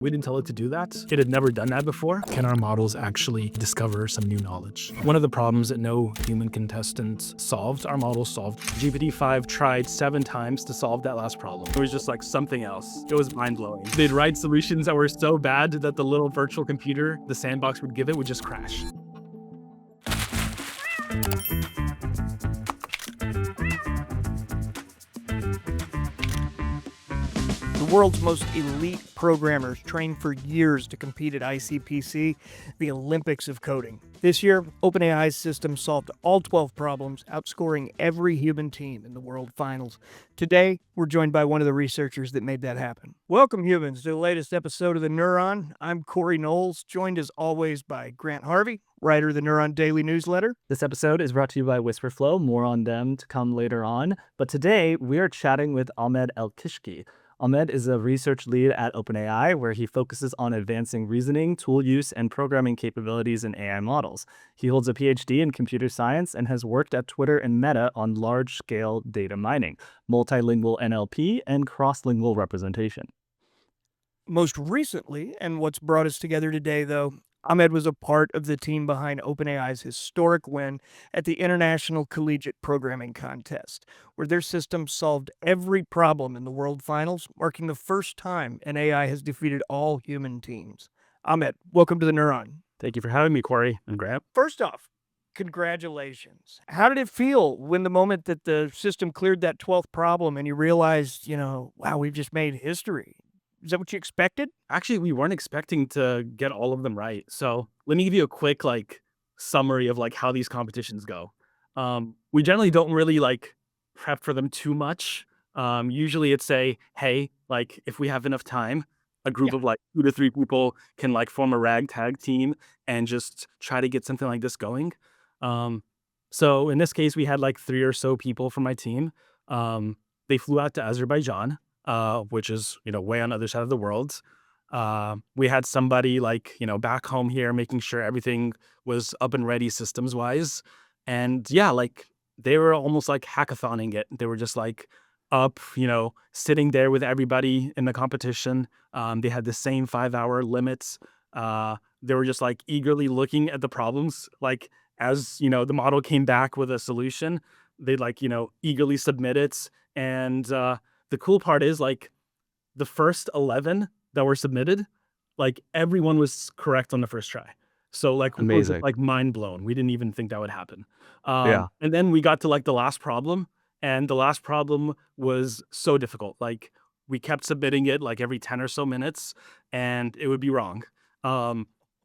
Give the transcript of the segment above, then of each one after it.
We didn't tell it to do that. It had never done that before. Can our models actually discover some new knowledge? One of the problems that no human contestants solved, our models solved. GPT-5 tried 7 times to solve that last problem. It was just like something else. It was mind-blowing. They'd write solutions that were so bad that the little virtual computer, the sandbox would give it, would just crash. The world's most elite programmers trained for years to compete at ICPC, the Olympics of coding. This year, OpenAI's system solved all 12 problems, outscoring every human team in the world finals. Today, we're joined by one of the researchers that made that happen. Welcome, humans, to the latest episode of the Neuron. I'm Corey Knowles, joined as always by Grant Harvey, writer of the Neuron Daily Newsletter. This episode is brought to you by Wispr. More on them to come later on. But today, we are chatting with Ahmed El-Kishky. Ahmed is a research lead at OpenAI, where he focuses on advancing reasoning, tool use, and programming capabilities in AI models. He holds a PhD in computer science and has worked at Twitter and Meta on large-scale data mining, multilingual NLP, and cross-lingual representation. Most recently, and what's brought us together today, though, Ahmed was a part of the team behind OpenAI's historic win at the International Collegiate Programming Contest, where their system solved every problem in the World Finals, marking the first time an AI has defeated all human teams. Ahmed, welcome to the Neuron. Thank you for having me, Corey and Grant. First off, congratulations. How did it feel when the moment that the system cleared that 12th problem and you realized, wow, we've just made history? Is that what you expected? Actually, we weren't expecting to get all of them right. So let me give you a quick summary of how these competitions go. We generally don't really prep for them too much. Usually it's hey, if we have enough time, a group of 2 to 3 people can form a ragtag team and just try to get something like this going. So in this case, we had 3 or so people from my team. They flew out to Azerbaijan, which is, way on the other side of the world. We had somebody back home here making sure everything was up and ready systems wise. And yeah, they were almost hackathoning it. They were just up, sitting there with everybody in the competition. They had the same 5-hour limits. They were just eagerly looking at the problems. As, the model came back with a solution, they'd eagerly submit it. And, the cool part is the first 11 that were submitted, everyone was correct on the first try. So Amazing. we were just, mind blown. We didn't even think that would happen. Yeah. And then we got to the last problem, and the last problem was so difficult. We kept submitting it every 10 or so minutes, and it would be wrong.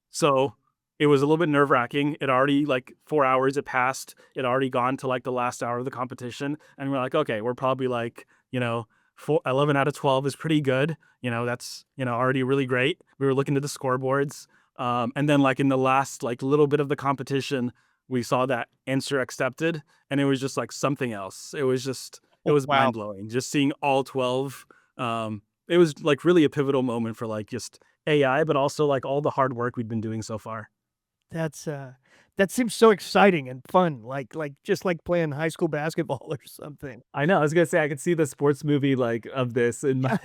So it was a little bit nerve wracking. It already 4 hours had passed. It already gone to the last hour of the competition, and we're okay, we're probably 11 out of 12 is pretty good. That's, already really great. We were looking at the scoreboards. And then in the last little bit of the competition, we saw that answer accepted, and it was just something else. It was Wow. mind blowing. Just seeing all 12. It was really a pivotal moment for just AI, but also all the hard work we'd been doing so far. That seems so exciting and fun, just like playing high school basketball or something. I know. I was going to say, I could see the sports movie of this in my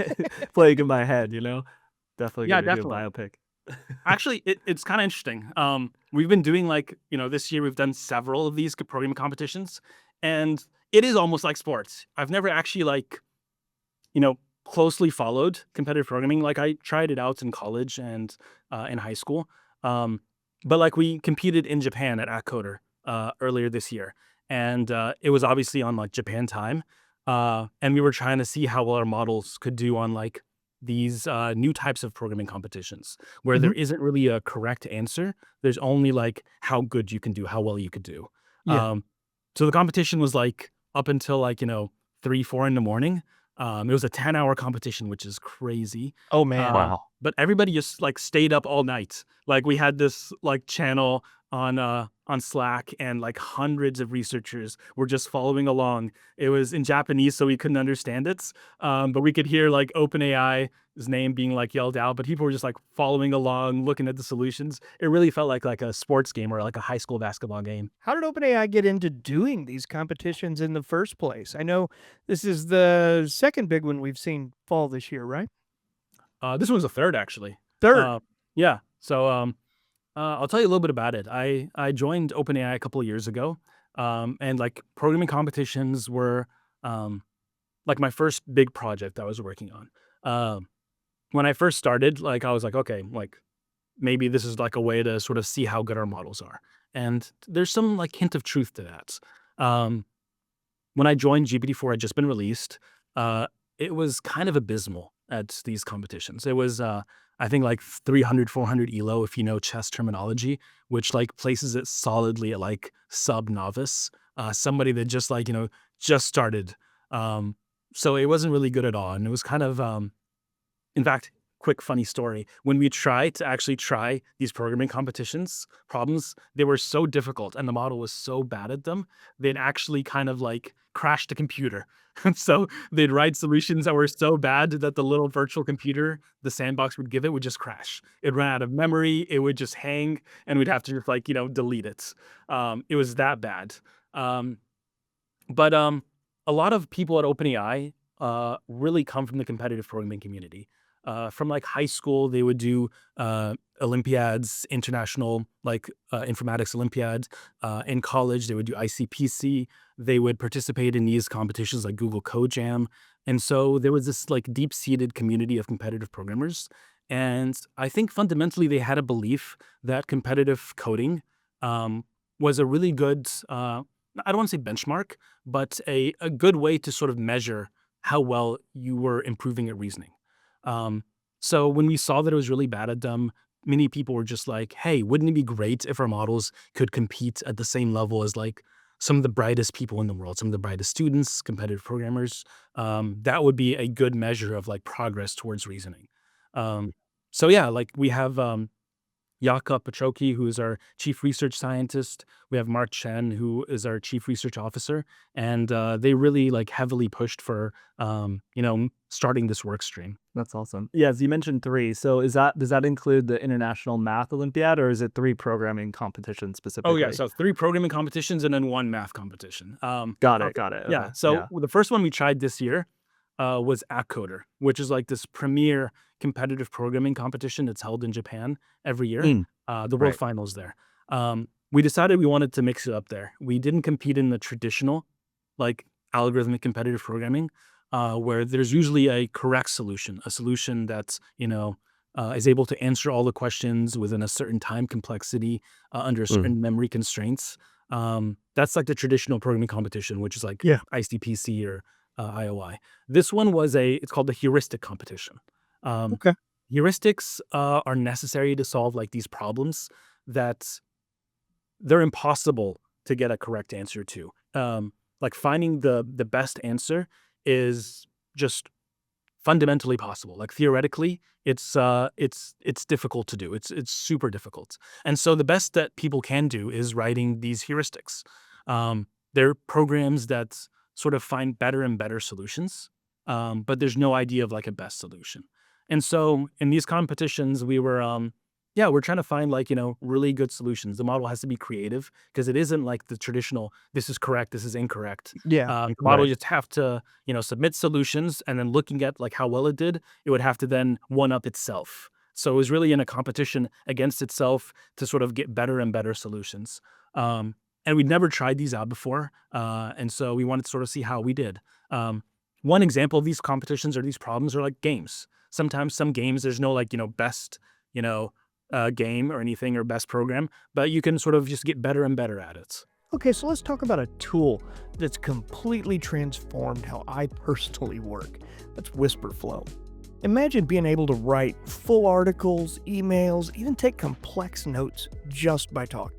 playing in my head, Definitely Yeah, going to do a definitely. biopic. Actually, it's kind of interesting. We've been doing this year we've done several of these programming competitions, and it is almost like sports. I've never actually closely followed competitive programming. I tried it out in college and in high school. But we competed in Japan at Coder earlier this year, and it was obviously on Japan time, and we were trying to see how well our models could do on these new types of programming competitions where there isn't really a correct answer. There's only how good you can do, how well you could do. Yeah. So the competition was up until 3, 4 in the morning. It was a 10-hour competition, which is crazy. Oh, man. Wow. But everybody just stayed up all night. We had this channel on Slack, and hundreds of researchers were just following along. It was in Japanese, so we couldn't understand it. But we could hear OpenAI's name being yelled out, but people were just following along, looking at the solutions. It really felt like a sports game or a high school basketball game. How did OpenAI get into doing these competitions in the first place? I know this is the second big one we've seen fall this year, right? This one's a third, actually. Third. Yeah. So I'll tell you a little bit about it. I joined OpenAI a couple of years ago, and like programming competitions were like my first big project I was working on. When I first started, like I was like, okay, like maybe this is like a way to sort of see how good our models are, and there's some like hint of truth to that. Um, when I joined, GPT-4 had just been released. Uh, it was kind of abysmal at these competitions. It was, I think, like 300, 400 ELO, if you know chess terminology, which like places it solidly at like sub-novice, somebody that just like, just started. Um, so it wasn't really good at all. And it was kind of, in fact, quick funny story. When we tried to actually try these programming competitions problems, they were so difficult and the model was so bad at them, they'd actually kind of like crash the computer. And so they'd write solutions that were so bad that the little virtual computer, the sandbox would give it, would just crash. It ran out of memory, it would just hang, and we'd have to just like, delete it. It was that bad. Um, but a lot of people at OpenAI really come from the competitive programming community. From like high school, they would do Olympiads, international like informatics Olympiads. In college, they would do ICPC. They would participate in these competitions like Google Code Jam. And so there was this like deep-seated community of competitive programmers. And I think fundamentally they had a belief that competitive coding was a really good, I don't want to say benchmark, but a good way to sort of measure how well you were improving at reasoning. So when we saw that it was really bad at them, many people were just like, hey, wouldn't it be great if our models could compete at the same level as like some of the brightest people in the world, some of the brightest students, competitive programmers? That would be a good measure of like progress towards reasoning. Um, so yeah, like we have Jakob Petroki, who is our chief research scientist. We have Mark Chen, who is our chief research officer, and they really like heavily pushed for starting this work stream. That's awesome. Yes, you mentioned 3. So does that include the International Math Olympiad, or is it 3 programming competitions Oh yeah, specifically? so 3 programming competitions and then 1 math competition. Got it. Okay. Got it. Yeah, Okay. so Yeah. the first one we tried this year was AppCoder, which is like this premier competitive programming competition that's held in Japan every year. Mm, The world right. finals there. We decided we wanted to mix it up there. We didn't compete in the traditional, like algorithmic competitive programming, where there's usually a correct solution, a solution that's is able to answer all the questions within a certain time complexity under Mm, certain memory constraints. That's like the traditional programming competition, which is like Yeah. ICPC or IOI. This one was it's called the heuristic competition. Um, Okay. Heuristics are necessary to solve like these problems that they're impossible to get a correct answer to. Like finding the best answer is just fundamentally possible. Like theoretically, it's difficult to do. It's super difficult. And so the best that people can do is writing these heuristics. They're programs that sort of find better and better solutions, but there's no idea of like a best solution. And so in these competitions, we're trying to find like really good solutions. The model has to be creative because it isn't like the traditional. This is correct. This is incorrect. Yeah. The model right. just have to, submit solutions, and then looking at like how well it did, it would have to then one up itself. So it was really in a competition against itself to sort of get better and better solutions. And we'd never tried these out before, and so we wanted to sort of see how we did. One example of these competitions or these problems are like games. Sometimes some games there's no like best game or anything or best program, but you can sort of just get better and better at it. Okay, so let's talk about a tool that's completely transformed how I personally work. That's Wispr Flow. Imagine being able to write full articles, emails, even take complex notes just by talking.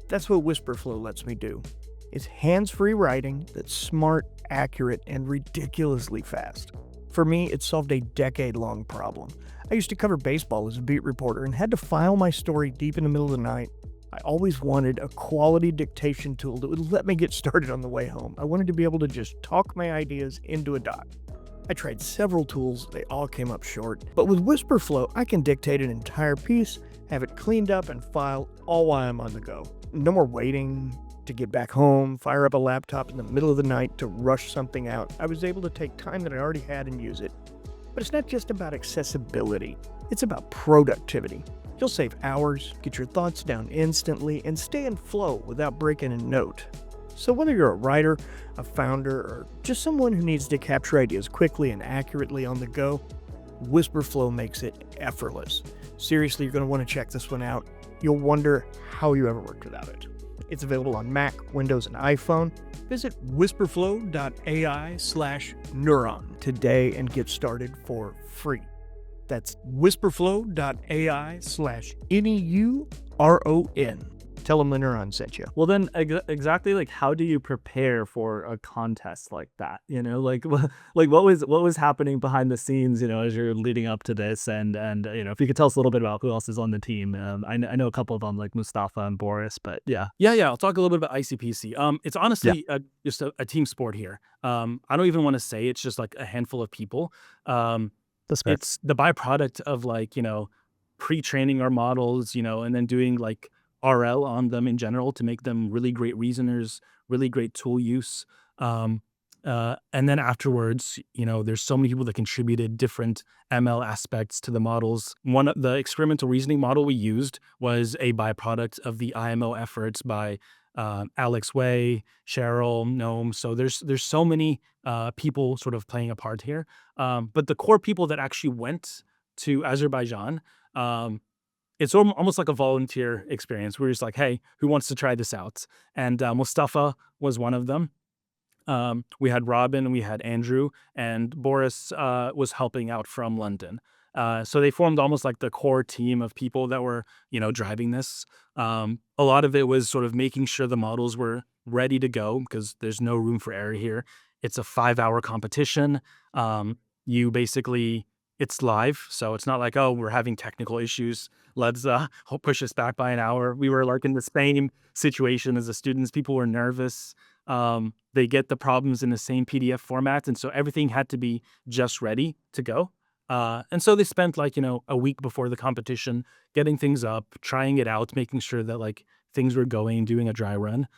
That's what Wispr Flow lets me do. It's hands-free writing that's smart, accurate, and ridiculously fast. For me, it solved a decade-long problem. I used to cover baseball as a beat reporter and had to file my story deep in the middle of the night. I always wanted a quality dictation tool that would let me get started on the way home. I wanted to be able to just talk my ideas into a doc. I tried several tools, they all came up short. But with Wispr Flow, I can dictate an entire piece, have it cleaned up, and file all while I'm on the go. No more waiting to get back home, fire up a laptop in the middle of the night to rush something out. I was able to take time that I already had and use it. But it's not just about accessibility, it's about productivity. You'll save hours, get your thoughts down instantly, and stay in flow without breaking a note. So whether you're a writer, a founder, or just someone who needs to capture ideas quickly and accurately on the go, Wispr Flow makes it effortless. Seriously, you're going to want to check this one out. You'll wonder how you ever worked without it. It's available on Mac, Windows, and iPhone. Visit wisprflow.ai/neuron today and get started for free. That's wisprflow.ai/neuron. Tell them the Neuron sent you. Well, then exactly like how do you prepare for a contest like that? Like like what was happening behind the scenes, as you're leading up to this, and if you could tell us a little bit about who else is on the team. I know a couple of them like Mustafa and Boris, but yeah. Yeah. I'll talk a little bit about ICPC. It's honestly just a team sport here. I don't even want to say it's just like a handful of people. That's fair. It's the byproduct of like, pre-training our models, and then doing like RL on them in general to make them really great reasoners, really great tool use. And then afterwards, there's so many people that contributed different ML aspects to the models. One of the experimental reasoning model we used was a byproduct of the IMO efforts by Alex Way, Cheryl, Gnome. So there's so many people sort of playing a part here. But the core people that actually went to Azerbaijan, it's almost like a volunteer experience. We're just like, hey, who wants to try this out? And Mustafa was one of them. We had Robin, we had Andrew, and Boris was helping out from London. So they formed almost like the core team of people that were, driving this. A lot of it was sort of making sure the models were ready to go because there's no room for error here. It's a 5-hour competition. It's live, so it's not like, oh, we're having technical issues. Let's push us back by an hour. We were like in the same situation as the students. People were nervous. They get the problems in the same PDF format, and so everything had to be just ready to go. And so they spent like, a week before the competition getting things up, trying it out, making sure that like things were going, doing a dry run,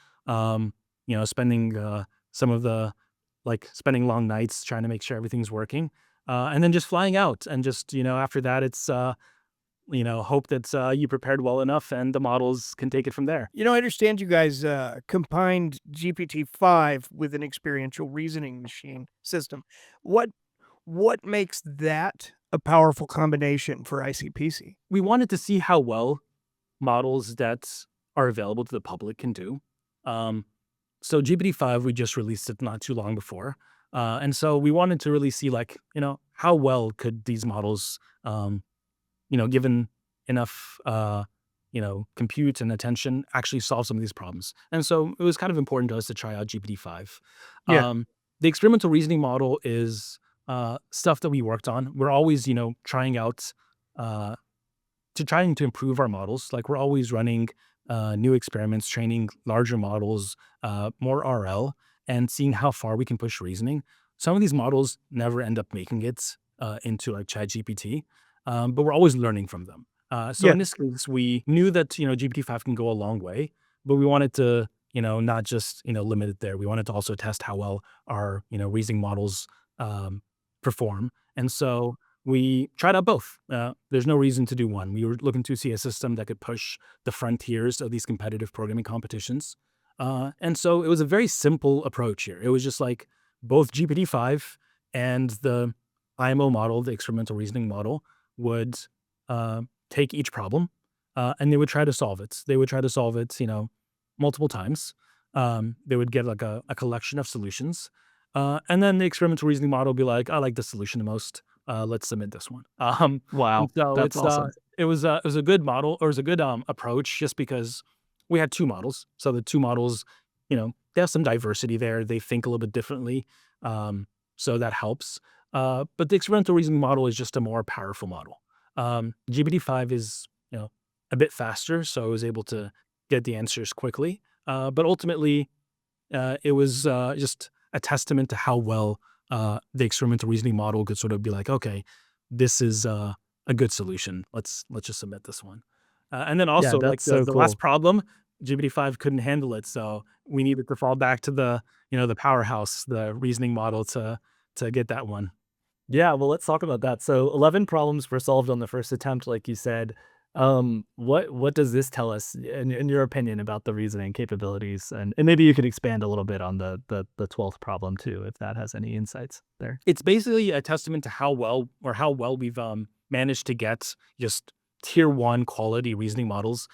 spending spending long nights trying to make sure everything's working. And then just flying out and just, after that, it's, hope that you prepared well enough and the models can take it from there. I understand you guys combined GPT-5 with an experiential reasoning machine system. What makes that a powerful combination for ICPC? We wanted to see how well models that are available to the public can do. So GPT-5, we just released it not too long before. And so we wanted to really see like, how well could these models, given enough, compute and attention, actually solve some of these problems. And so it was kind of important to us to try out GPT-5. Yeah. The experimental reasoning model is stuff that we worked on. We're always, trying out, trying to improve our models. Like we're always running new experiments, training larger models, more RL, and seeing how far we can push reasoning. Some of these models never end up making it into like ChatGPT, but we're always learning from them. So in this case, we knew that, GPT-5 can go a long way, but we wanted to, not just, limit it there. We wanted to also test how well our, reasoning models perform. And so we tried out both. There's no reason to do one. We were looking to see a system that could push the frontiers of these competitive programming competitions. And so it was a very simple approach here. It was just like both GPT-5 and the IMO model, the experimental reasoning model, would take each problem and they would try to solve it. They would try to solve it, multiple times. They would get like a collection of solutions. And then the experimental reasoning model would be like, I like this solution the most. Let's submit this one. Wow, So that's awesome. it was a good model, or it was a good approach, just because we had two models. So the two models, they have some diversity there. They think a little bit differently. So that helps. But the experimental reasoning model is just a more powerful model. GPT-5 is, a bit faster, so I was able to get the answers quickly. But ultimately, it was just a testament to how well the experimental reasoning model could sort of be like, okay, this is a good solution. Let's just submit this one. And then also, like that's so the cool. last problem, GPT-5 couldn't handle it, so we needed to fall back to the, the powerhouse, the reasoning model to get that one. Yeah, well, let's talk about that. So 11 problems were solved on the first attempt, like you said. What does this tell us, in your opinion, about the reasoning capabilities? And maybe you could expand a little bit on the 12th problem too, if that has any insights there. It's basically a testament to how well we've managed to get just tier one quality reasoning models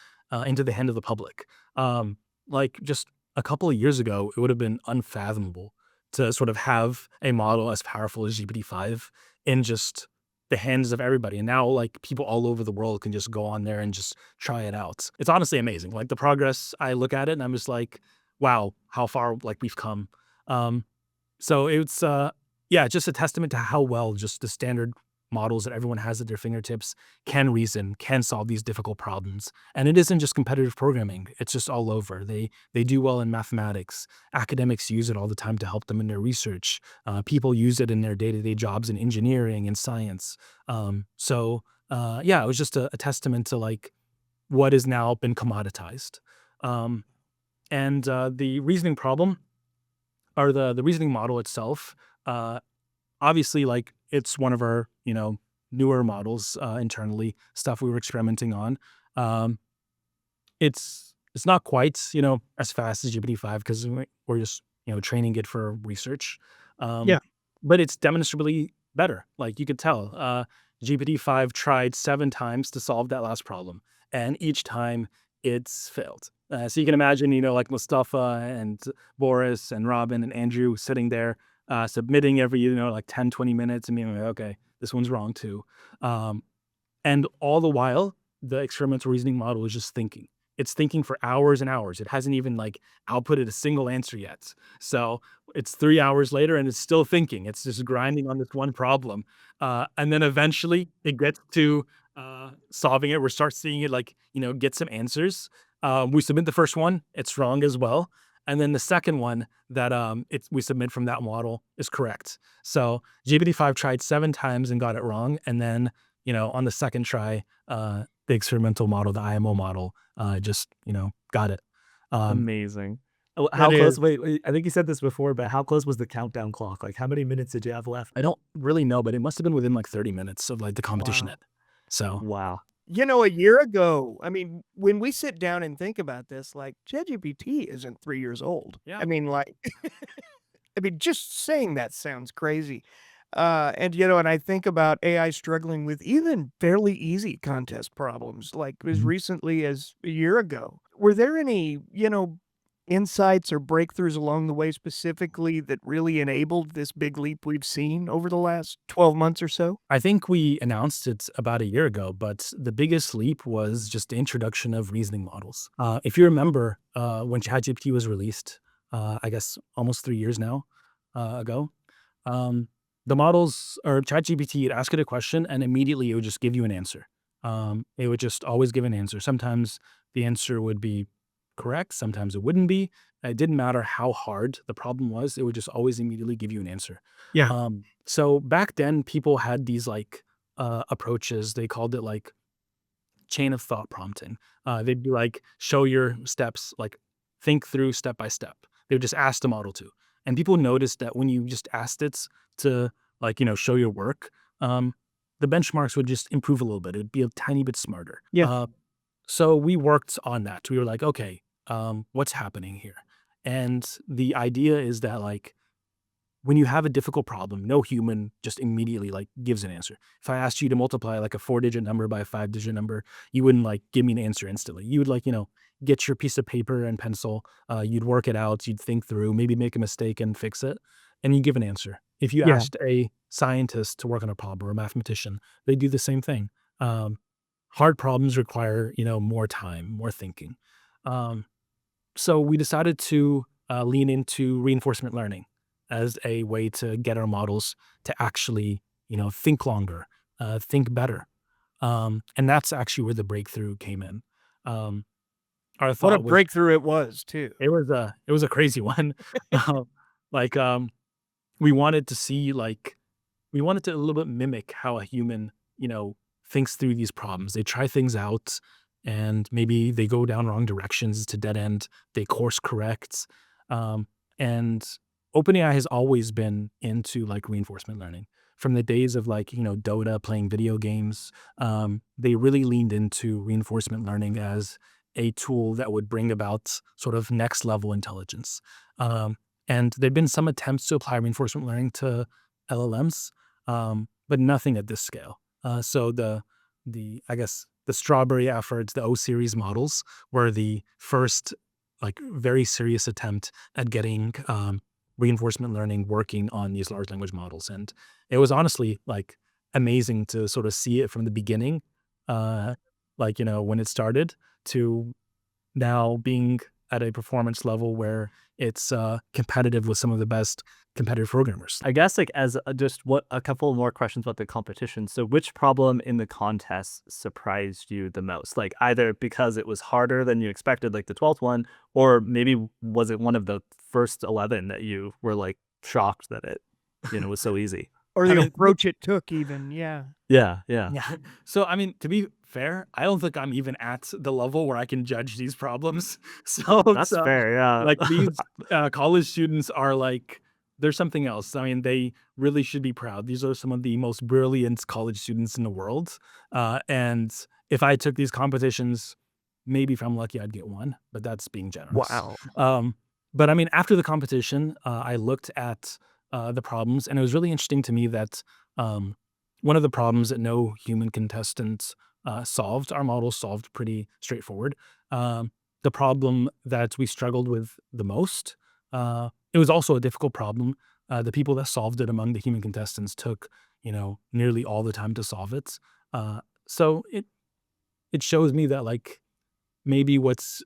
into the hand of the public. Like just a couple of years ago, it would have been unfathomable to sort of have a model as powerful as GPT-5 in just the hands of everybody. And now like people all over the world can just go on there and just try it out. It's honestly amazing. Like the progress, I look at it and I'm just like, wow, how far like we've come. Um, so it's yeah, just a testament to how well just the standard models that everyone has at their fingertips can reason, can solve these difficult problems. And it isn't just competitive programming, it's just all over. They do well in mathematics. Academics use it all the time to help them in their research. People use it in their day-to-day jobs in engineering and science. Yeah, it was just a testament to like what has now been commoditized. Um, and the reasoning problem or the reasoning model itself, uh, obviously, like it's one of our newer models internally, stuff we were experimenting on. Um, it's not quite as fast as GPT-5 because we're just training it for research, Yeah. um, but it's demonstrably better. Like you could tell, GPT-5 tried 7 times to solve that last problem, and each time it's failed. So you can imagine, like Mustafa and Boris and Robin and Andrew sitting there submitting every like 10, 20 minutes and being like, okay, this one's wrong too. Um, and all the while, the experimental reasoning model is just thinking. It's thinking for hours and hours. It hasn't even like outputted a single answer yet. So it's 3 hours later and it's still thinking. It's just grinding on this one problem. And then eventually it gets to solving it. We start seeing it like, get some answers. We submit the first one, it's wrong as well. And then the second one that we submit from that model is correct. So GPT-5 tried 7 times and got it wrong. And then on the second try, the experimental model, the IMO model, just, got it. Um, Amazing. Oh, That how close? is. Wait, I think you said this before, but how close was the countdown clock? Like, how many minutes did you have left? I don't really know, but it must have been within like 30 minutes of like the competition Wow. end. So Wow. A year ago, I mean, when we sit down and think about this, like ChatGPT isn't 3 years old. yeah, I mean, like, I mean, just saying that sounds crazy. And I think about AI struggling with even fairly easy contest problems, like as Mhm. recently as a year ago. Were there any, insights or breakthroughs along the way specifically that really enabled this big leap we've seen over the last 12 months or so? I think we announced it about a year ago, but the biggest leap was just the introduction of reasoning models. If you remember, when ChatGPT was released, I guess almost 3 years now ago, um, the models or ChatGPT, you'd ask it a question and immediately it would just give you an answer. It would just always give an answer. Sometimes the answer would be correct, sometimes it wouldn't be. It didn't matter how hard the problem was, it would just always immediately give you an answer. Yeah. So back then, people had these like approaches. They called it like chain of thought prompting. They'd be like, show your steps, like think through step by step. They would just ask the model to. And people noticed that when you just asked it to like, show your work, the benchmarks would just improve a little bit. It'd be a tiny bit smarter. Yeah. So we worked on that. We were like, okay, what's happening here? And the idea is that like when you have a difficult problem, no human just immediately like gives an answer. If I asked you to multiply like a 4-digit number by a 5-digit number, you wouldn't like give me an answer instantly. You would like, get your piece of paper and pencil, you'd work it out, you'd think through, maybe make a mistake and fix it, and you give an answer. If you Yeah. asked a scientist to work on a problem or a mathematician, they do the same thing. Um, Hard problems require, more time, more thinking. Um, so we decided to lean into reinforcement learning as a way to get our models to actually, think longer, think better. And that's actually where the breakthrough came in. Um, our What a thought was breakthrough it was, too. it was a crazy one. Um, like we wanted to see like we wanted to a little bit mimic how a human, thinks through these problems. They try things out and maybe they go down wrong directions to dead end. They course correct. And OpenAI has always been into like reinforcement learning. from the days of like, Dota, playing video games, they really leaned into reinforcement learning as a tool that would bring about sort of next level intelligence. And there've been some attempts to apply reinforcement learning to LLMs, but nothing at this scale. So I guess the strawberry efforts, the O series models, were the first like very serious attempt at getting reinforcement learning working on these large language models. And it was honestly like amazing to sort of see it from the beginning, when it started, to now being at a performance level where it's competitive with some of the best competitive programmers. I guess like as just what a couple more questions about the competition. So which problem in the contest surprised you the most? Like either because it was harder than you expected, like the 12th one, or maybe was it one of the first 11 that you were like shocked that it, was so easy? Or the approach it took even, yeah. Yeah. So, I mean, to be fair, I don't think I'm even at the level where I can judge these problems. So That's fair, yeah. like these college students are like, there's something else. I mean, they really should be proud. These are some of the most brilliant college students in the world. And if I took these competitions, maybe if I'm lucky, I'd get one, but that's being generous. Wow. But I mean, after the competition, I looked at the problems, and it was really interesting to me that one of the problems that no human contestant solved, our model solved pretty straightforward. The problem that we struggled with the most, it was also a difficult problem. The people that solved it among the human contestants took, nearly all the time to solve it. So it shows me that like maybe what's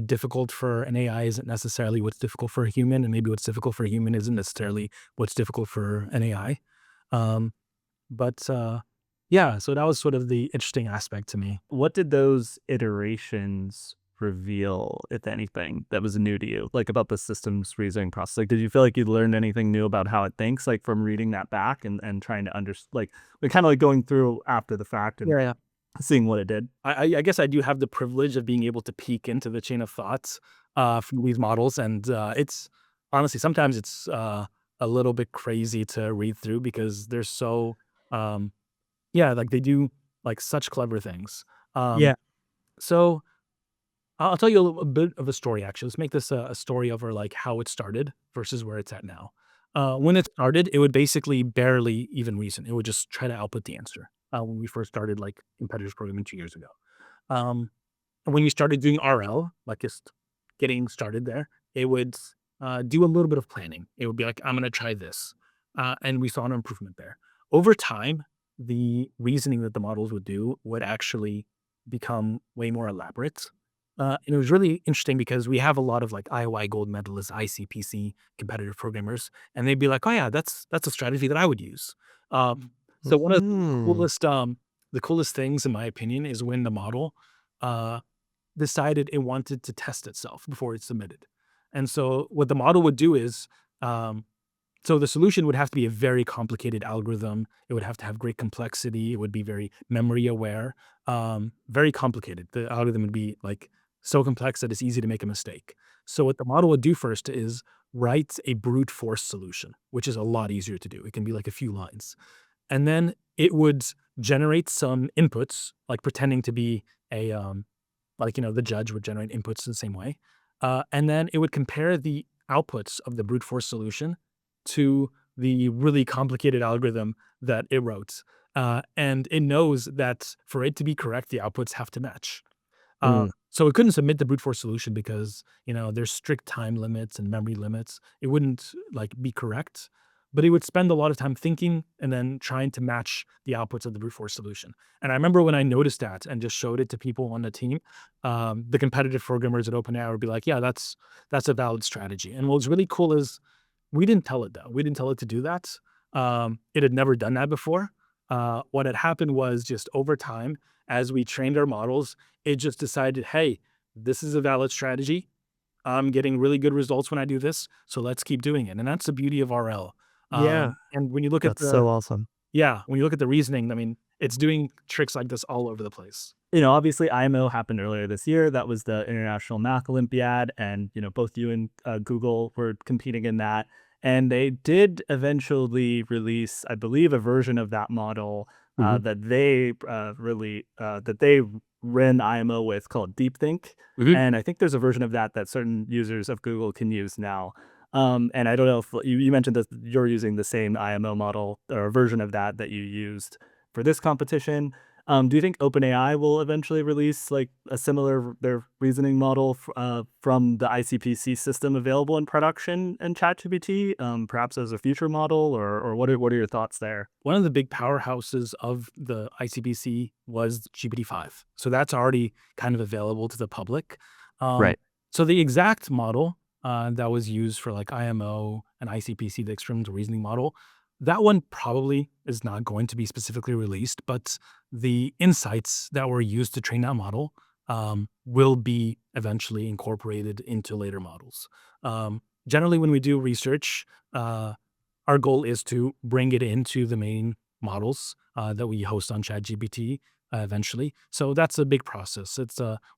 difficult for an AI isn't necessarily what's difficult for a human, and maybe what's difficult for a human isn't necessarily what's difficult for an AI. But yeah, so that was sort of the interesting aspect to me. What did those iterations reveal, if anything, that was new to you, like about the systems reasoning process? Like, did you feel like you learned anything new about how it thinks, like from reading that back and trying to understand, like, we're kind of like going through after the fact and Yeah. seeing what it did? I guess I do have the privilege of being able to peek into the chain of thoughts from these models, and it's honestly sometimes it's a little bit crazy to read through because they're so like they do like such clever things. Yeah. So I'll tell you a bit of a story. Actually, let's make this a story over like how it started versus where it's at now. When it started, it would basically barely even reason. It would just try to output the answer. When we first started like competitive programming 2 years ago. Um, when we started doing RL, like just getting started there, it would do a little bit of planning. It would be like, I'm going to try this. And we saw an improvement there. Over time, the reasoning that the models would do would actually become way more elaborate. And it was really interesting because we have a lot of like IOI gold medalists, ICPC competitive programmers, and they'd be like, "Oh yeah, that's a strategy that I would use." So one of the coolest things, in my opinion, is when the model decided it wanted to test itself before it submitted. And so what the model would do is, so the solution would have to be a very complicated algorithm. It would have to have great complexity. It would be very memory aware, very complicated. The algorithm would be like so complex that it's easy to make a mistake. So what the model would do first is write a brute force solution, which is a lot easier to do. It can be like a few lines. And then it would generate some inputs, like pretending to be a, the judge would generate inputs the same way. And then it would compare the outputs of the brute force solution to the really complicated algorithm that it wrote. And it knows that for it to be correct, the outputs have to match. So it couldn't submit the brute force solution because, there's strict time limits and memory limits. It wouldn't like be correct, but it would spend a lot of time thinking and then trying to match the outputs of the brute force solution. And I remember when I noticed that and just showed it to people on the team, the competitive programmers at OpenAI would be like, yeah, that's a valid strategy. And what's really cool is we didn't tell it though. We didn't tell it to do that. It had never done that before. What had happened was just over time, as we trained our models, it just decided, hey, this is a valid strategy. I'm getting really good results when I do this, so let's keep doing it. And that's the beauty of RL. Yeah. And when you look at That's so awesome. when you look at the reasoning, I mean, it's doing tricks like this all over the place. Obviously IMO happened earlier this year. That was the International Math Olympiad. And, both you and Google were competing in that. And they did eventually release, I believe, a version of that model Mhm. that they ran IMO with called DeepThink. Mhm. And I think there's a version of that that certain users of Google can use now. And I don't know if you mentioned that you're using the same IMO model or version of that that you used for this competition. Do you think OpenAI will eventually release like a similar their reasoning model from the ICPC system available in production in ChatGPT, perhaps as a future model, or what are your thoughts there? One of the big powerhouses of the ICPC was GPT-5. So that's already kind of available to the public. Um, Right. so the exact model that was used for like IMO and ICPC, the experimental reasoning model, that one probably is not going to be specifically released, but the insights that were used to train that model will be eventually incorporated into later models. Generally, when we do research, our goal is to bring it into the main models that we host on ChatGPT eventually. So that's a big process.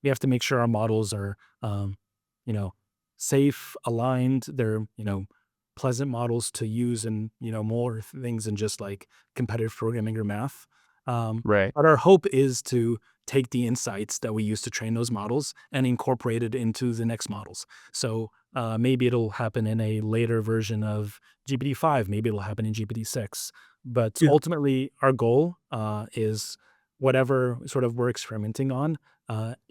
We have to make sure our models are, you know, safe, aligned. They're pleasant models to use and more things than just like competitive programming or math. Right. But our hope is to take the insights that we use to train those models and incorporate it into the next models. So maybe it'll happen in a later version of GPT-5. Maybe it'll happen in GPT-6. But Yeah. ultimately, our goal is whatever sort of we're experimenting on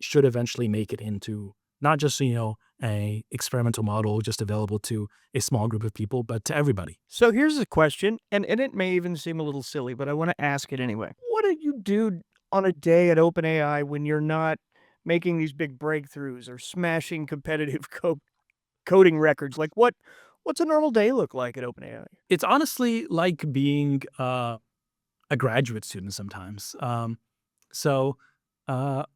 should eventually make it into not just a experimental model just available to a small group of people, but to everybody. So here's a question, and it may even seem a little silly, but I want to ask it anyway. What do you do on a day at OpenAI when you're not making these big breakthroughs or smashing competitive coding records? Like what's a normal day look like at OpenAI? It's honestly like being a graduate student sometimes.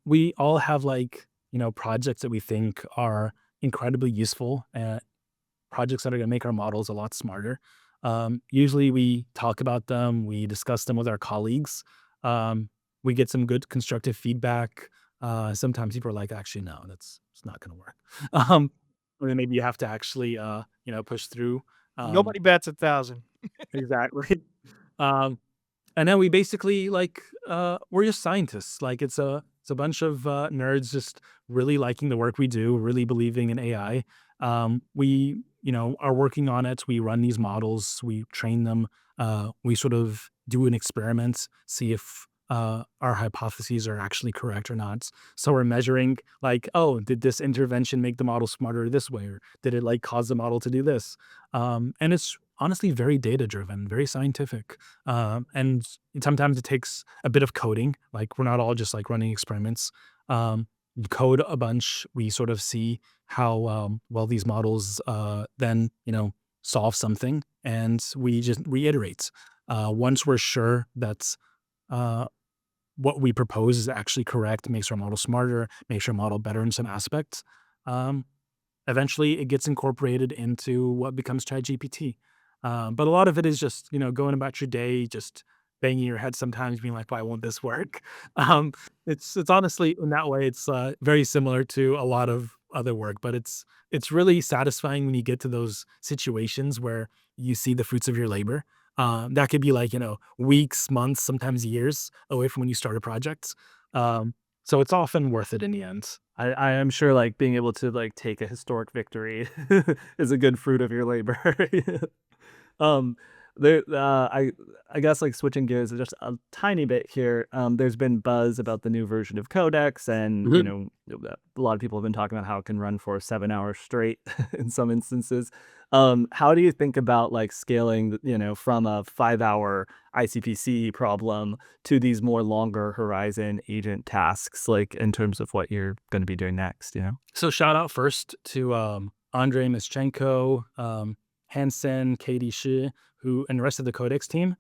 We all have like projects that we think are incredibly useful, projects that are going to make our models a lot smarter. Usually, we talk about them, we discuss them with our colleagues. Um, we get some good constructive feedback. Sometimes people are like, "Actually, no, that's it's not going to work." Um, or then maybe you have to actually, push through. Um, Nobody bats 1,000. exactly. Um, and then we basically we're just scientists. Like it's a bunch of nerds just really liking the work we do, really believing in AI. We are working on it. We run these models, we train them. We sort of do an experiment, see if our hypotheses are actually correct or not. So we're measuring like, oh, did this intervention make the model smarter this way, or did it like cause the model to do this? And it's honestly very data driven, very scientific. And sometimes it takes a bit of coding. Like we're not all just like running experiments. You code a bunch. We sort of see how well these models then solve something, and we just reiterate. Once we're sure that uh, what we propose is actually correct, makes our model smarter, makes our model better in some aspects. Um, Eventually, it gets incorporated into what becomes ChatGPT. But a lot of it is just, going about your day, just banging your head sometimes, being like, "Why won't this work?" Um, it's honestly in that way, it's very similar to a lot of other work, but it's really satisfying when you get to those situations where you see the fruits of your labor. That could be like weeks, months, sometimes years away from when you start a project. So it's often worth it in the end. I am sure like being able to like take a historic victory is a good fruit of your labor. Um, there, I guess like switching gears just a tiny bit here. There's been buzz about the new version of Codex, and a lot of people have been talking about how it can run for 7 hours straight in some instances. How do you think about like scaling, from a 5 hour ICPC problem to these more longer horizon agent tasks, like in terms of what you're going to be doing next? So shout out first to Andrei Mischenko, Hansen, Katie Shi, who and the rest of the Codex team.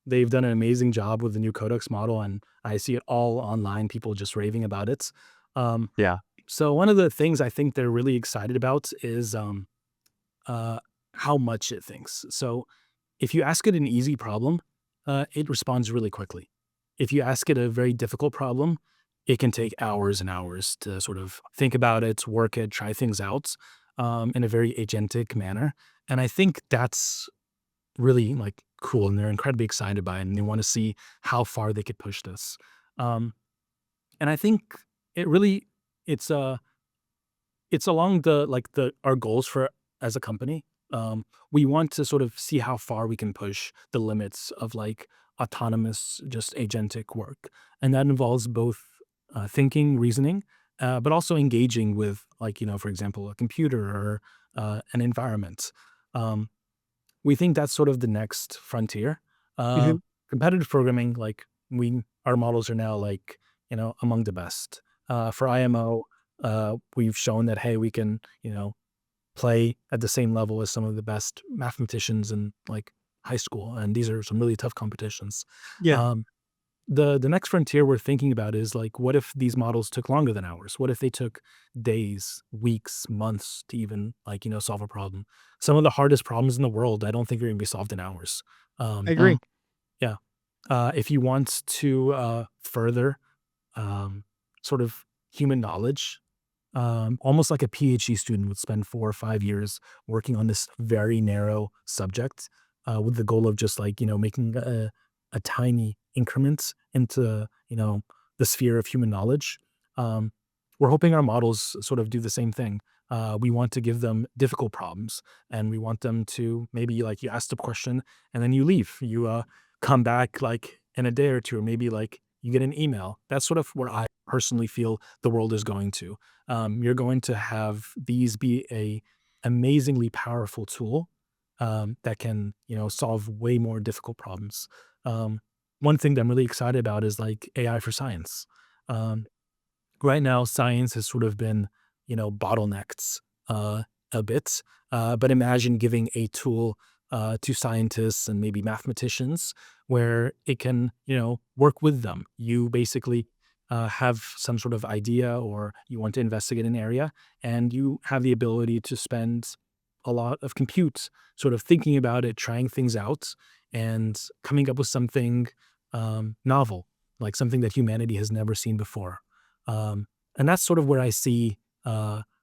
They've done an amazing job with the new Codex model, and I see it all online. People just raving about it. Um, Yeah. so one of the things I think they're really excited about is uh, how much it thinks. So if you ask it an easy problem, it responds really quickly. If you ask it a very difficult problem, it can take hours and hours to sort of think about it, work it, try things out. in a very agentic manner. And I think that's really like cool, and they're incredibly excited by it, and they want to see how far they could push this. Um, and I think it really it's it's along the like the our goals for as a company. We want to sort of see how far we can push the limits of like autonomous, just agentic work, and that involves both thinking, reasoning, but also engaging with like for example, a computer or an environment. Um, we think that's sort of the next frontier. Uh, Mhm. Competitive programming, like our models are now like among the best. For IMO, we've shown that hey, we can play at the same level as some of the best mathematicians in like high school, and these are some really tough competitions. Yeah. Um, the next frontier we're thinking about is like, what if these models took longer than hours? What if they took days, weeks, months to even like solve a problem? Some of the hardest problems in the world, I don't think are going to be solved in hours. I Um, agree. yeah, if you want to further um, sort of human knowledge, almost like a PhD student would spend 4 or 5 years working on this very narrow subject, with the goal of just like making a tiny increment into the sphere of human knowledge. Um, we're hoping our models sort of do the same thing. We want to give them difficult problems, and we want them to maybe like you ask the question and then you leave. You come back like in a day or two, or maybe like you get an email. That's sort of where I personally feel the world is going to. You're going to have these be a amazingly powerful tool that can solve way more difficult problems. Um, One thing that I'm really excited about is like AI for science. Um, right now, science has sort of been bottlenecked uh, a bit, but imagine giving a tool to scientists and maybe mathematicians where it can work with them. You basically have some sort of idea, or you want to investigate an area, and you have the ability to spend a lot of compute sort of thinking about it, trying things out, and coming up with something novel, like something that humanity has never seen before. Um, and that's sort of where I see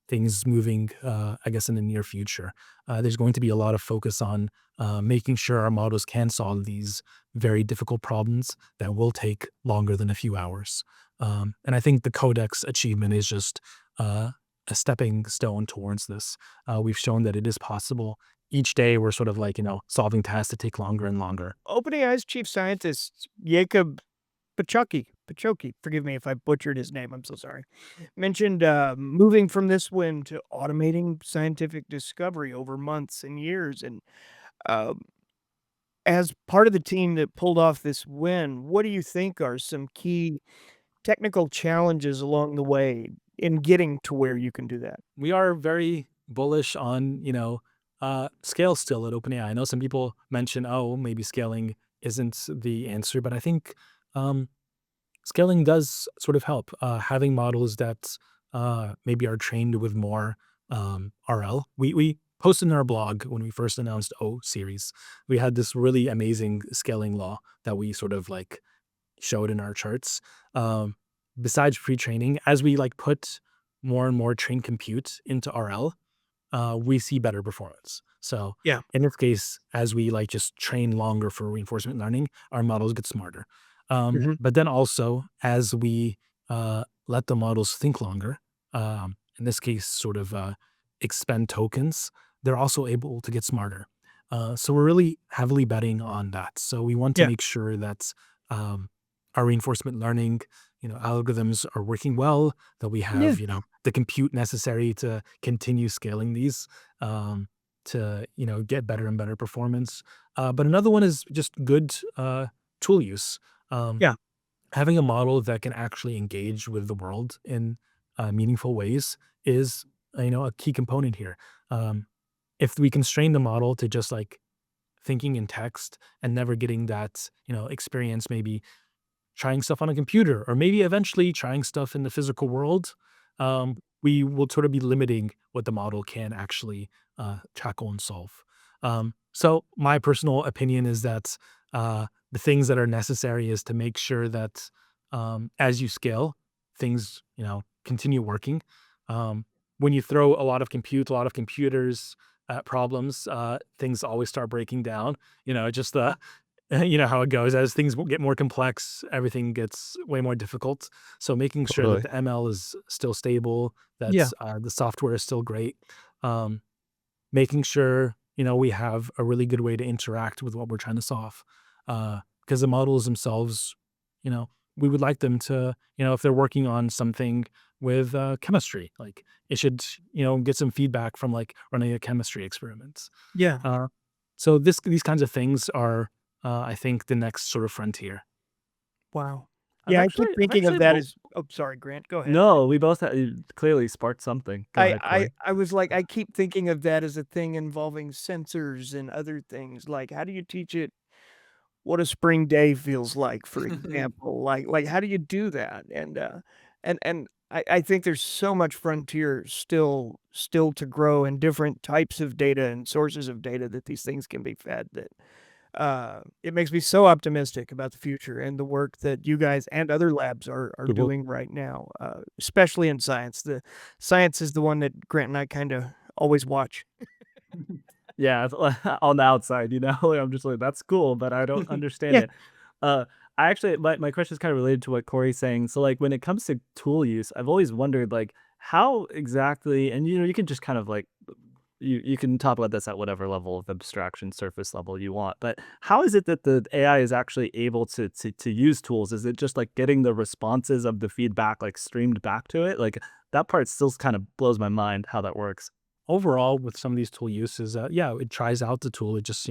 things moving, I guess, in the near future. There's going to be a lot of focus on making sure our models can solve these very difficult problems that will take longer than a few hours. And I think the Codex achievement is just a stepping stone towards this. We've shown that it is possible. Each day, we're sort of like, solving tasks that take longer and longer. OpenAI's chief scientist, Jacob Pachoki, forgive me if I butchered his name, I'm so sorry, mentioned moving from this win to automating scientific discovery over months and years. And um, as part of the team that pulled off this win, what do you think are some key technical challenges along the way in getting to where you can do that? We are very bullish on, scale still at OpenAI. I know some people mention, oh, maybe scaling isn't the answer, but I think um, scaling does sort of help. Having models that maybe are trained with more RL. We posted in our blog when we first announced O series. We had this really amazing scaling law that we sort of like showed in our charts. Um, Besides pre-training, as we like put more and more trained compute into RL, we see better performance. So Yeah. in this case, as we like just train longer for reinforcement learning, our models get smarter. Mhm. But then also as we let the models think longer, in this case, sort of expend tokens, they're also able to get smarter. So we're really heavily betting on that. So we want to Yeah. make sure that um, our reinforcement learning, algorithms are working well, that we Yeah. have, the compute necessary to continue scaling these to, get better and better performance. But another one is just good tool use. Um, Yeah. Having a model that can actually engage with the world in meaningful ways is, a key component here. Um, if we constrain the model to just like thinking in text and never getting that, experience, maybe trying stuff on a computer, or maybe eventually trying stuff in the physical world, we will sort of be limiting what the model can actually tackle and solve. So my personal opinion is that the things that are necessary is to make sure that as you scale, things continue working. Um, when you throw a lot of computers at problems, things always start breaking down. Just the you know how it goes. As things get more complex, everything gets way more difficult. So making sure that Totally. the ML is still stable, that Yeah. the software is still great, um, making sure we have a really good way to interact with what we're trying to solve. Because the models themselves, you know, we would like them to, if they're working on something with chemistry, like it should, get some feedback from like running a chemistry experiment. Yeah. Uh, so these kinds of things are, I think, the next sort of frontier. Wow. I've Yeah, I keep actually, I've thinking of actually, that bo- as oh, sorry, Grant, go ahead. no, we both clearly sparked something. Go I ahead, I Corey. I was like, I keep thinking of that as a thing involving sensors and other things, like, how do you teach it what a spring day feels like, for example? Like, how do you do that? And I think there's so much frontier still to grow and different types of data and sources of data that these things can be fed that it makes me so optimistic about the future and the work that you guys and other labs are Cool. doing right now, especially in science. The science is the one that Grant and I kind of always watch. Yeah, it's on the outside, I'm just like, that's cool, but I don't understand Yeah, it. Uh, I actually, my question is kind of related to what Corey's saying. So, like, when it comes to tool use, I've always wondered, like, how exactly, and you can just kind of like, you can talk about this at whatever level of abstraction, surface level you want, but how is it that the AI is actually able to use tools? Is it just like getting the responses of the feedback like streamed back to it? Like that part still kind of blows my mind how that works. Overall, with some of these tool uses, yeah, it tries out the tool. It just,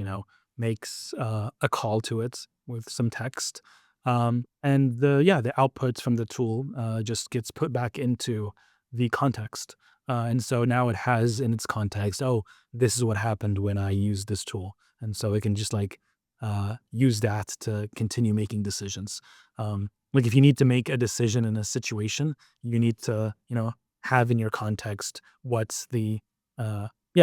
makes a call to it with some text. And the outputs from the tool just gets put back into the context. And so now it has in its context, oh, this is what happened when I used this tool. And so it can just like use that to continue making decisions. Like if you need to make a decision in a situation, you need to, have in your context what's the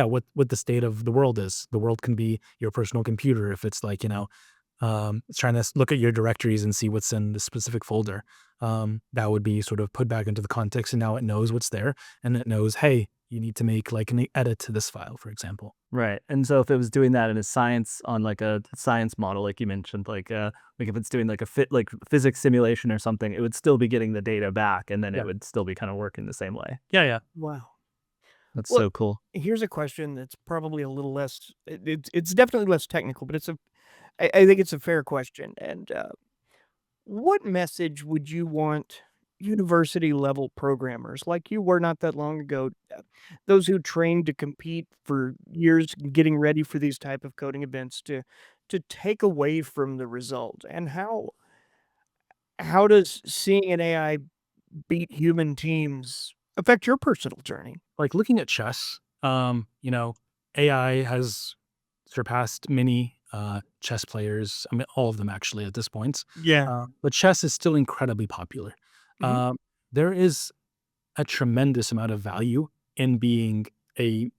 what the state of the world is. The world can be your personal computer if it's like, it's trying to look at your directories and see what's in the specific folder. That would be sort of put back into the context, and now it knows what's there, and it knows, hey, you need to make like an edit to this file, for example. Right. And so if it was doing that in a science on like a science model, like you mentioned, like if it's doing like a like physics simulation or something, it would still be getting the data back and then it Yeah. would still be kind of working the same way. Yeah, yeah. wow. That's Well, so cool. here's a question that's probably a little less. It's definitely less technical, but I think it's a fair question. And what message would you want university level programmers like you were not that long ago, those who trained to compete for years getting ready for these type of coding events to take away from the result? And how does seeing an AI beat human teams affect your personal journey? Like looking at chess, AI has surpassed many chess players. I mean, all of them actually at this point. Yeah. But chess is still incredibly popular. Mhm. There is a tremendous amount of value in being a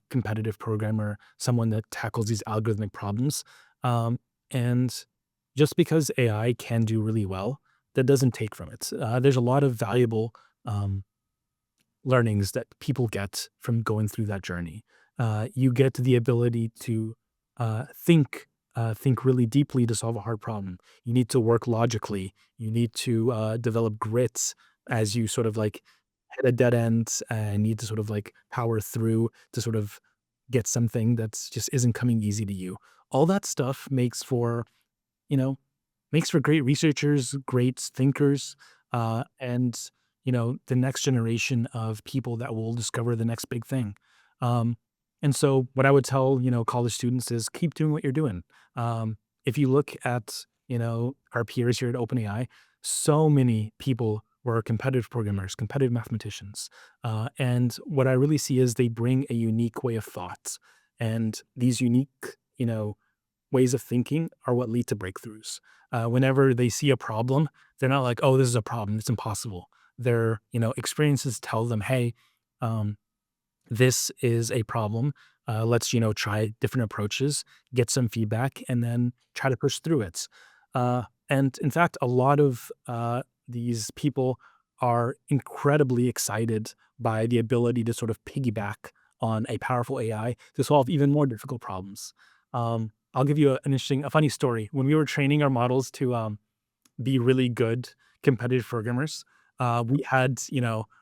competitive programmer, someone that tackles these algorithmic problems. And just because AI can do really well, that doesn't take from it. There's a lot of valuable um, learnings that people get from going through that journey. You get the ability to think really deeply to solve a hard problem. You need to work logically. You need to develop grit as you sort of like hit a dead end and need to sort of like power through to sort of get something that's just isn't coming easy to you. All that stuff you know, makes for great researchers, great thinkers, and the next generation of people that will discover the next big thing. Um, and so, what I would tell college students is keep doing what you're doing. If you look at our peers here at OpenAI, so many people were competitive programmers, competitive mathematicians, and what I really see is they bring a unique way of thought, and these unique ways of thinking are what lead to breakthroughs. Whenever they see a problem, they're not like, "Oh, this is a problem. It's impossible." Their experiences tell them, "Hey, um, this is a problem. Let's try different approaches, get some feedback, and then try to push through it." And in fact, a lot of these people are incredibly excited by the ability to sort of piggyback on a powerful AI to solve even more difficult problems. I'll give you a funny story. When we were training our models to be really good competitive programmers, we had,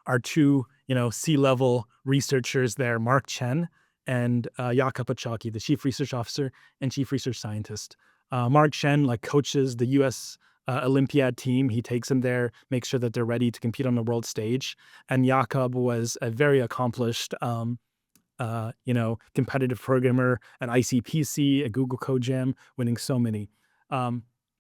our two, C-level researchers there, Mark Chen and Jakob El-Kishky, the chief research officer and chief research scientist. Mark Chen like coaches the U.S. Olympiad team. He takes them there, makes sure that they're ready to compete on the world stage. And Jakob was a very accomplished, competitive programmer, an ICPC, a Google Code Jam, winning so many.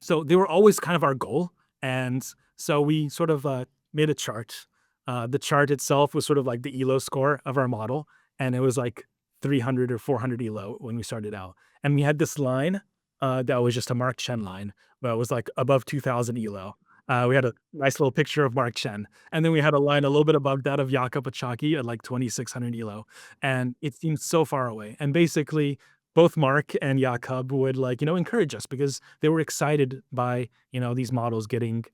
So they were always kind of our goal. And so we sort of made a chart. The chart itself was sort of like the ELO score of our model. And it was like 300 or 400 ELO when we started out. And we had this line that was just a Mark Chen line, but it was like above 2000 ELO. We had a nice little picture of Mark Chen. And then we had a line a little bit above that of Jakob El-Kishky at like 2600 ELO. And it seemed so far away. And basically, both Mark and Jakob would encourage us because they were excited by, these models getting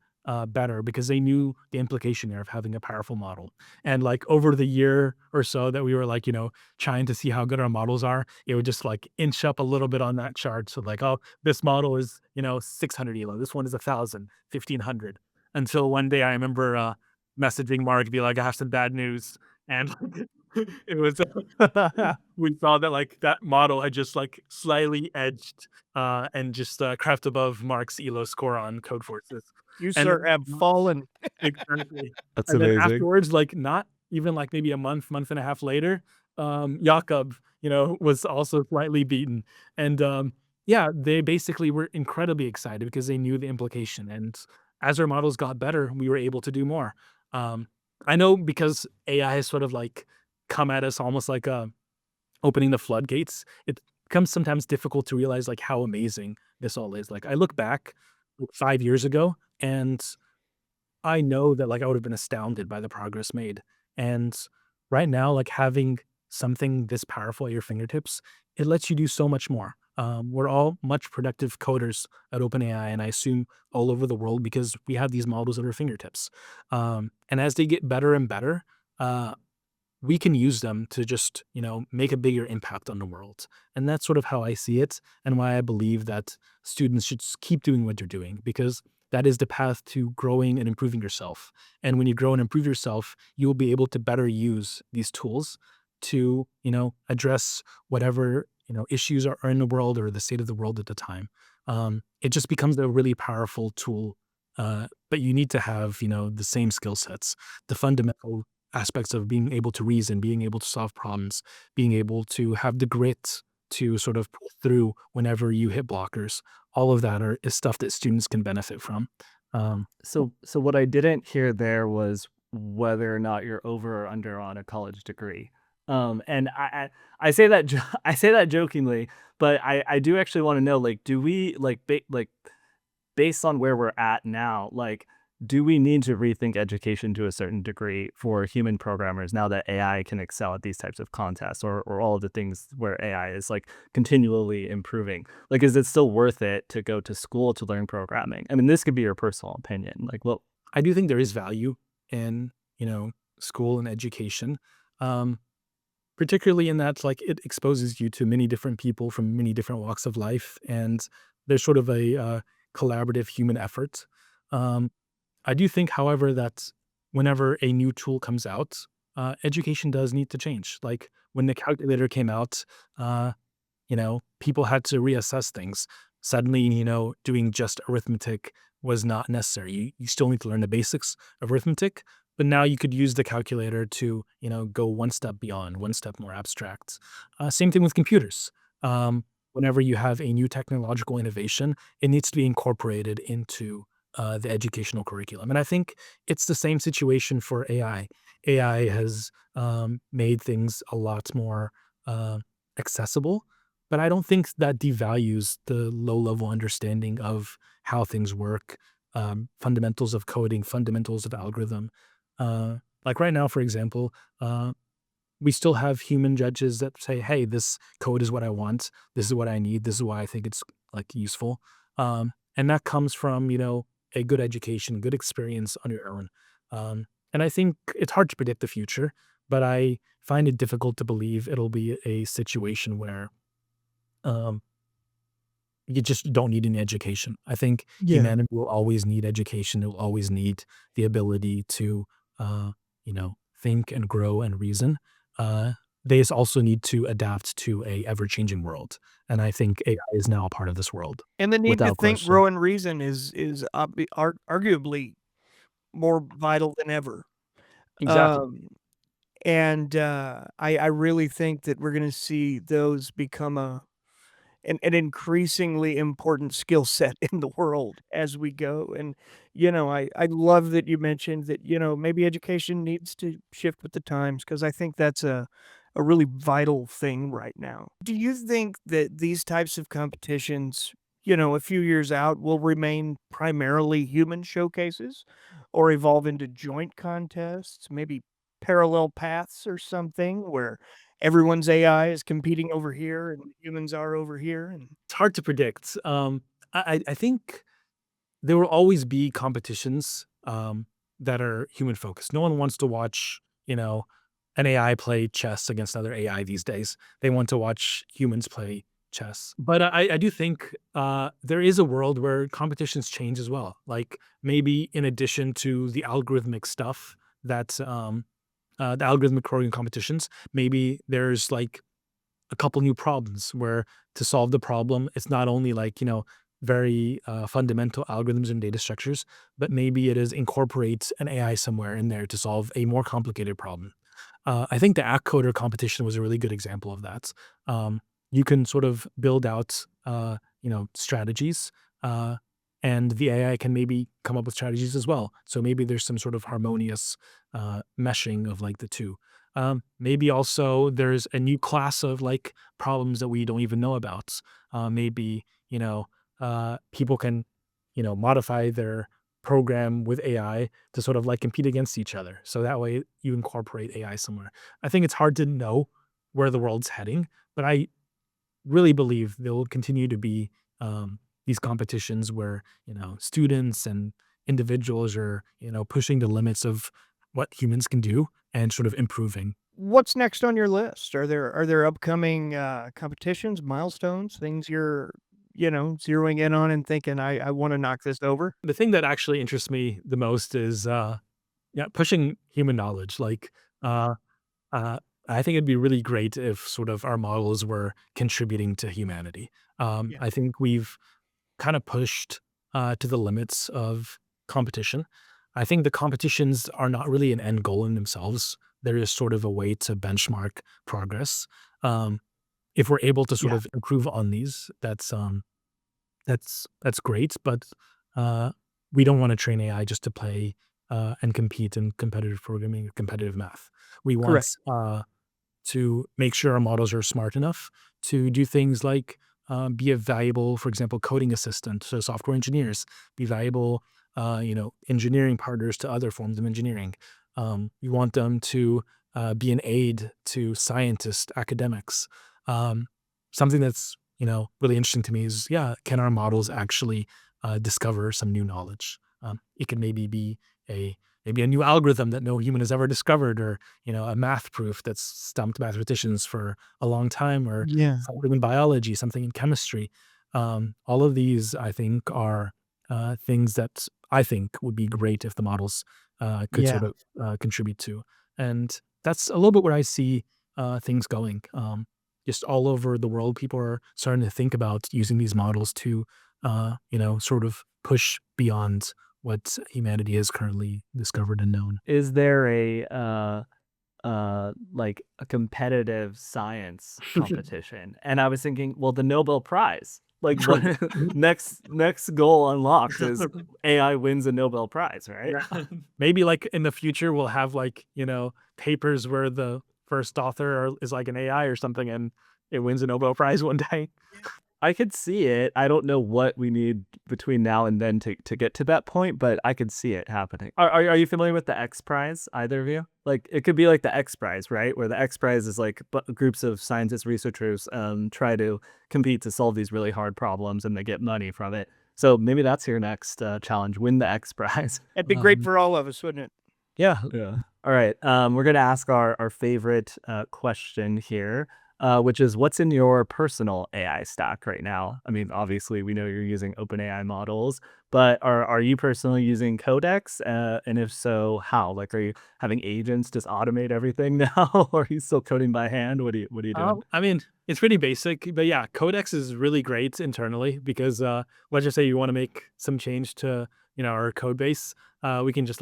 better because they knew the implication there of having a powerful model. And like over the year or so that we were trying to see how good our models are, it would just like inch up a little bit on that chart. So like, oh, this model is, 600 ELO. This one is 1,000, 1,500. Until one day I remember messaging Mark, be like, I have some bad news. And it was, we saw that like that model had just like slightly edged and just crept above Mark's ELO score on Code Forces. You, And sir, have fallen. exactly. That's And then amazing. afterwards, like not even like maybe a month and a half later, Jakob, was also slightly beaten. And yeah, they basically were incredibly excited because they knew the implication. And as our models got better, we were able to do more. I know because AI has sort of like come at us almost like opening the floodgates. It becomes sometimes difficult to realize like how amazing this all is. Like I look back 5 years ago, and I know that like I would have been astounded by the progress made. And right now, like having something this powerful at your fingertips, it lets you do so much more. We're all much productive coders at OpenAI, and I assume all over the world because we have these models at our fingertips. And as they get better and better, we can use them to just, make a bigger impact on the world. And that's sort of how I see it and why I believe that students should keep doing what they're doing, because that is the path to growing and improving yourself. And when you grow and improve yourself, you will be able to better use these tools to, address whatever, issues are in the world or the state of the world at the time. It just becomes a really powerful tool. But you need to have, the same skill sets, the fundamental aspects of being able to reason, being able to solve problems, being able to have the grit to sort of pull through whenever you hit blockers. All of that is stuff that students can benefit from. So what I didn't hear there was whether or not you're over or under on a college degree. And I say that I say that jokingly, but I do actually want to know, like, do we like based on where we're at now, like, do we need to rethink education to a certain degree for human programmers now that AI can excel at these types of contests or all of the things where AI is like continually improving? Like, is it still worth it to go to school to learn programming? I mean, this could be your personal opinion. Like, well, I do think there is value in, school and education, particularly in that like it exposes you to many different people from many different walks of life. And there's sort of a collaborative human effort. I do think, however, that whenever a new tool comes out, education does need to change. Like when the calculator came out, people had to reassess things. Suddenly, doing just arithmetic was not necessary. You still need to learn the basics of arithmetic, but now you could use the calculator to, go one step beyond, one step more abstract. Same thing with computers. Whenever you have a new technological innovation, it needs to be incorporated into the educational curriculum. And I think it's the same situation for AI. AI has made things a lot more accessible, but I don't think that devalues the low-level understanding of how things work, fundamentals of coding, fundamentals of algorithm. Like right now, for example, we still have human judges that say, hey, this code is what I want. This is what I need. This is why I think it's like useful. And that comes from, a good education, good experience on your own. And I think it's hard to predict the future, but I find it difficult to believe it'll be a situation where um, you just don't need any education. I think Yeah. humanity will always need education. It will always need the ability to, think and grow and reason. Uh, they just also need to adapt to a ever-changing world, and I think AI is now a part of this world, And the need to without think, question. grow, and reason is arguably more vital than ever. Exactly. Um, I really think that we're gonna see those become an increasingly important skill set in the world as we go, and, I love that you mentioned that, maybe education needs to shift with the times because I think that's a really vital thing right now. Do you think that these types of competitions, a few years out will remain primarily human showcases or evolve into joint contests, maybe parallel paths or something where everyone's AI is competing over here and humans are over here? And It's hard to predict. I think there will always be competitions, that are human focused. No one wants to watch, an AI play chess against another AI these days. They want to watch humans play chess. But I do think there is a world where competitions change as well. Like maybe in addition to the algorithmic stuff that the algorithmic coding competitions, maybe there's like a couple new problems where to solve the problem, it's not only like, very fundamental algorithms and data structures, but maybe it is incorporate an AI somewhere in there to solve a more complicated problem. I think the act coder competition was a really good example of that. You can sort of build out, strategies, and the AI can maybe come up with strategies as well. So maybe there's some sort of harmonious meshing of like the two. Maybe also there's a new class of like problems that we don't even know about. Maybe people can modify their program with AI to sort of like compete against each other. So that way you incorporate AI somewhere. I think it's hard to know where the world's heading, but I really believe there will continue to be these competitions where students and individuals are pushing the limits of what humans can do and sort of improving. what's next on your list? Are there upcoming competitions, milestones, things you're, zeroing in on and thinking I want to knock this over? The thing that actually interests me the most is yeah, pushing human knowledge. Like uh, uh, I think it'd be really great if sort of our models were contributing to humanity. Yeah. I think we've kind of pushed to the limits of competition. I think the competitions are not really an end goal in themselves. They're just sort of a way to benchmark progress. Um, if we're able to sort Yeah. of improve on these, that's great. But uh, we don't want to train AI just to play and compete in competitive programming or competitive math. We want Correct. to make sure our models are smart enough to do things like be a valuable, for example, coding assistant to software engineers, be valuable, engineering partners to other forms of engineering. We want them to be an aid to scientists, academics. Um, Something that's really interesting to me is, yeah, can our models actually discover some new knowledge? It could maybe be a maybe a new algorithm that no human has ever discovered, or a math proof that's stumped mathematicians for a long time, or Yeah. something in biology, something in chemistry. All of these, I think, are things that I think would be great if the models could Yeah. sort of contribute to. And that's a little bit where I see things going. Just all over the world, people are starting to think about using these models to, sort of push beyond what humanity has currently discovered and known. Is there a like a competitive science competition? And I was thinking, well, the Nobel Prize. Like what next goal unlocked is AI wins a Nobel Prize, right? Yeah. Maybe like in the future, we'll have like, papers where the first author is like an AI or something and it wins a Nobel Prize one day. I could see it. I don't know what we need between now and then to get to that point, but I could see it happening. Are you familiar with the X Prize, either of you? Like, it could be like the X Prize, right? Where the X Prize is like groups of scientists, researchers try to compete to solve these really hard problems and they get money from it. So maybe that's your next challenge, win the X Prize. It'd be great Um, for all of us, wouldn't it? Yeah. Yeah. All right. We're going to ask our favorite question here, which is what's in your personal AI stack right now? I mean, obviously, we know you're using OpenAI models, but are you personally using Codex? And if so, how? Like, are you having agents just automate everything now, or are you still coding by hand? What are you doing? I mean, it's pretty basic, but yeah, Codex is really great internally because let's just say you want to make some change to our code base, we can just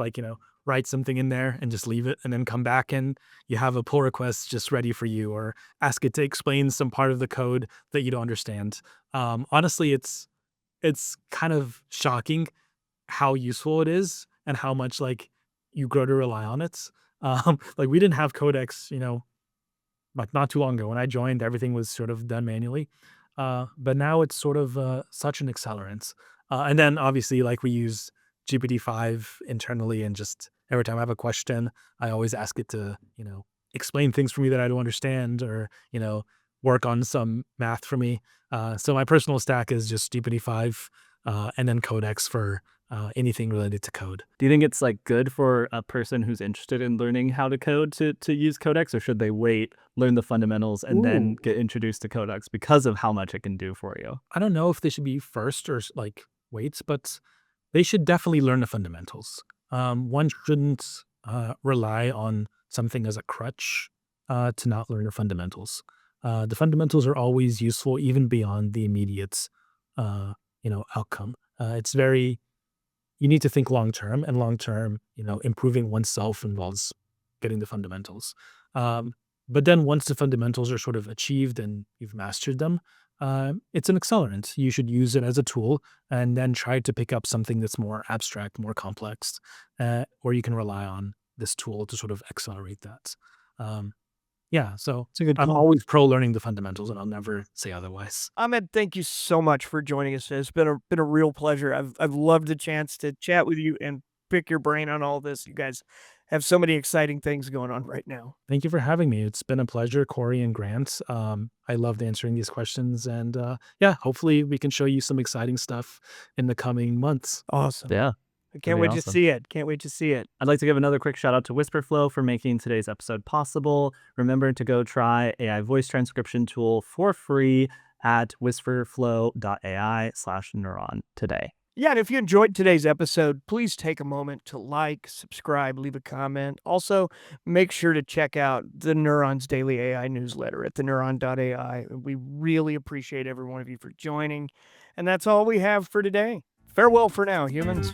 write something in there and just leave it, and then come back and you have a pull request just ready for you, or ask it to explain some part of the code that you don't understand. Honestly, it's kind of shocking how useful it is and how much you grow to rely on it. Like we didn't have Codex, like not too long ago when I joined, everything was sort of done manually. But now it's sort of such an accelerant. And then obviously, like we use GPT-5 internally, and just every time I have a question, I always ask it to, explain things for me that I don't understand, or, work on some math for me. So my personal stack is just GPT-5 and then Codex for anything related to code. Do you think it's like good for a person who's interested in learning how to code to use Codex, or should they wait, learn the fundamentals, and then get introduced to Codex because of how much it can do for you? I don't know if they should be first or wait, but they should definitely learn the fundamentals. One shouldn't rely on something as a crutch to not learn the fundamentals. The fundamentals are always useful, even beyond the immediate, outcome. It's very You need to think long term, and long term, improving oneself involves getting the fundamentals. But then once the fundamentals are sort of achieved and you've mastered them, it's an accelerant. You should use it as a tool, and then try to pick up something that's more abstract, more complex, or you can rely on this tool to sort of accelerate that. Um, yeah, so It's a good I'm call. always pro learning the fundamentals, and I'll never say otherwise. Ahmed, thank you so much for joining us. It's been a real pleasure. I've loved the chance to chat with you and pick your brain on all this. You guys have so many exciting things going on right now. Thank you for having me. It's been a pleasure, Corey and Grant. I loved answering these questions, and yeah, hopefully we can show you some exciting stuff in the coming months. Awesome. Yeah. I That'd can't be wait to awesome. see it. Can't wait to see it. I'd like to give another quick shout out to Wispr for making today's episode possible. Remember to go try AI voice transcription tool for free at whisperflow.ai/neuron today. Yeah, and if you enjoyed today's episode, please take a moment to like, subscribe, leave a comment. Also, make sure to check out the Neuron's daily AI newsletter at theneuron.ai. We really appreciate every one of you for joining. And that's all we have for today. Farewell for now, humans.